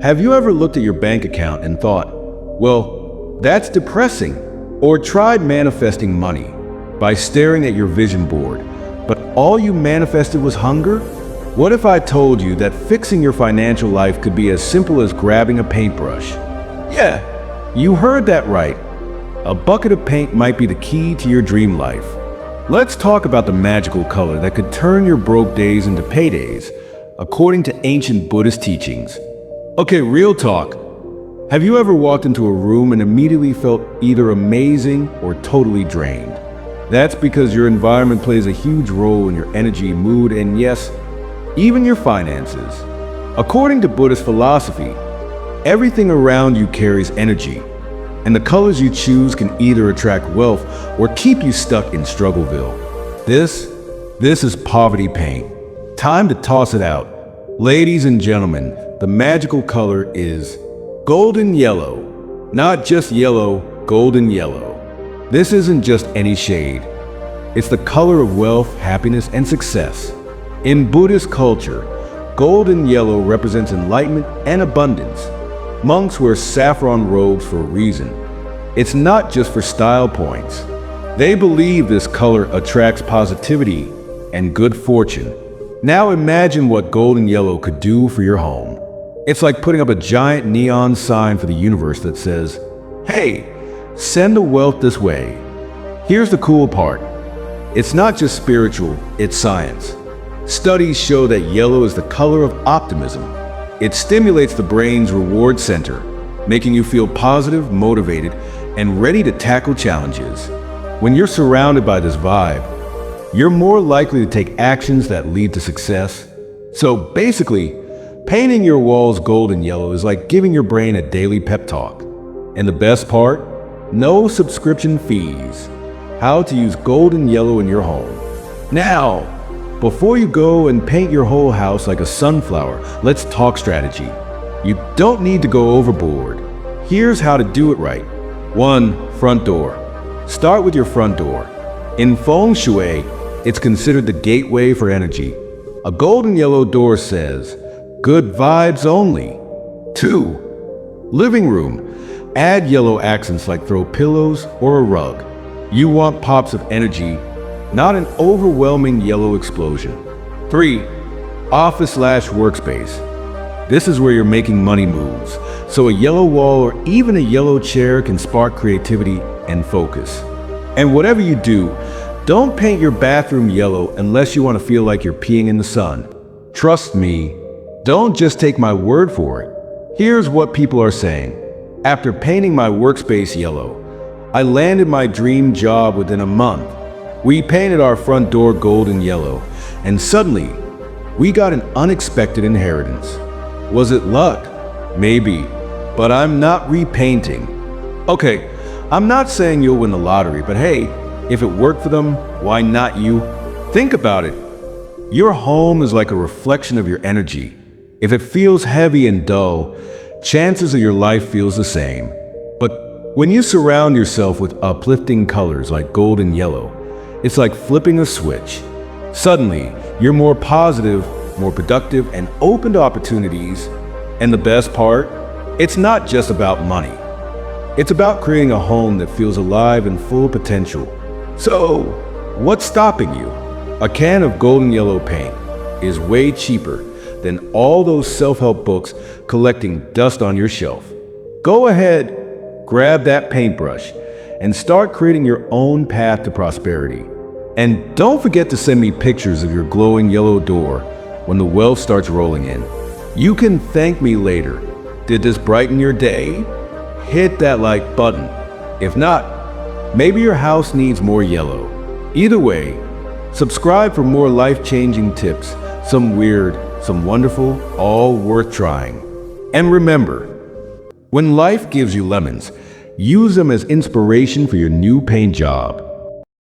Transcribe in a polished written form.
Have you ever looked at your bank account and thought, well, that's depressing? Or tried manifesting money by staring at your vision board, but all you manifested was hunger? What if I told you that fixing your financial life could be as simple as grabbing a paintbrush? Yeah, you heard that right. A bucket of paint might be the key to your dream life. Let's talk about the magical color that could turn your broke days into paydays, according to ancient Buddhist teachings. Okay, real talk. Have you ever walked into a room and immediately felt either amazing or totally drained? That's because your environment plays a huge role in your energy, mood, and yes, even your finances. According to Buddhist philosophy, everything around you carries energy, and the colors you choose can either attract wealth or keep you stuck in struggleville. This is poverty paint. Time to toss it out. Ladies and gentlemen, the magical color is golden yellow. Not just yellow, golden yellow. This isn't just any shade. It's the color of wealth, happiness, and success. In Buddhist culture, golden yellow represents enlightenment and abundance. Monks wear saffron robes for a reason. It's not just for style points. They believe this color attracts positivity and good fortune. Now imagine what golden yellow could do for your home. It's like putting up a giant neon sign for the universe that says, hey, send the wealth this way. Here's the cool part. It's not just spiritual, it's science. Studies show that yellow is the color of optimism. It stimulates the brain's reward center, making you feel positive, motivated, and ready to tackle challenges. When you're surrounded by this vibe, you're more likely to take actions that lead to success. So basically, painting your walls golden yellow is like giving your brain a daily pep talk. And the best part? No subscription fees. How to use golden yellow in your home. Now, before you go and paint your whole house like a sunflower, let's talk strategy. You don't need to go overboard. Here's how to do it right. 1. Front door. Start with your front door. In feng shui, it's considered the gateway for energy. A golden yellow door says, good vibes only. 2. Living room. Add yellow accents like throw pillows or a rug. You want pops of energy, not an overwhelming yellow explosion. 3. Office/workspace. This is where you're making money moves, so a yellow wall or even a yellow chair can spark creativity and focus. And whatever you do, don't paint your bathroom yellow unless you want to feel like you're peeing in the sun. Trust me, don't just take my word for it. Here's what people are saying. After painting my workspace yellow, I landed my dream job within a month. We painted our front door golden yellow, and suddenly, we got an unexpected inheritance. Was it luck? Maybe, but I'm not repainting. Okay, I'm not saying you'll win the lottery, but hey, if it worked for them, why not you? Think about it. Your home is like a reflection of your energy. If it feels heavy and dull, chances of your life feels the same. But when you surround yourself with uplifting colors like gold and yellow, it's like flipping a switch. Suddenly, you're more positive, more productive, and open to opportunities. And the best part? It's not just about money. It's about creating a home that feels alive and full of potential. So, what's stopping you? A can of golden yellow paint is way cheaper than all those self-help books collecting dust on your shelf. Go ahead, grab that paintbrush, and start creating your own path to prosperity. And don't forget to send me pictures of your glowing yellow door when the wealth starts rolling in. You can thank me later. Did this brighten your day? Hit that like button. If not, maybe your house needs more yellow. Either way, subscribe for more life-changing tips, some weird, some wonderful, all worth trying. And remember, when life gives you lemons, use them as inspiration for your new paint job.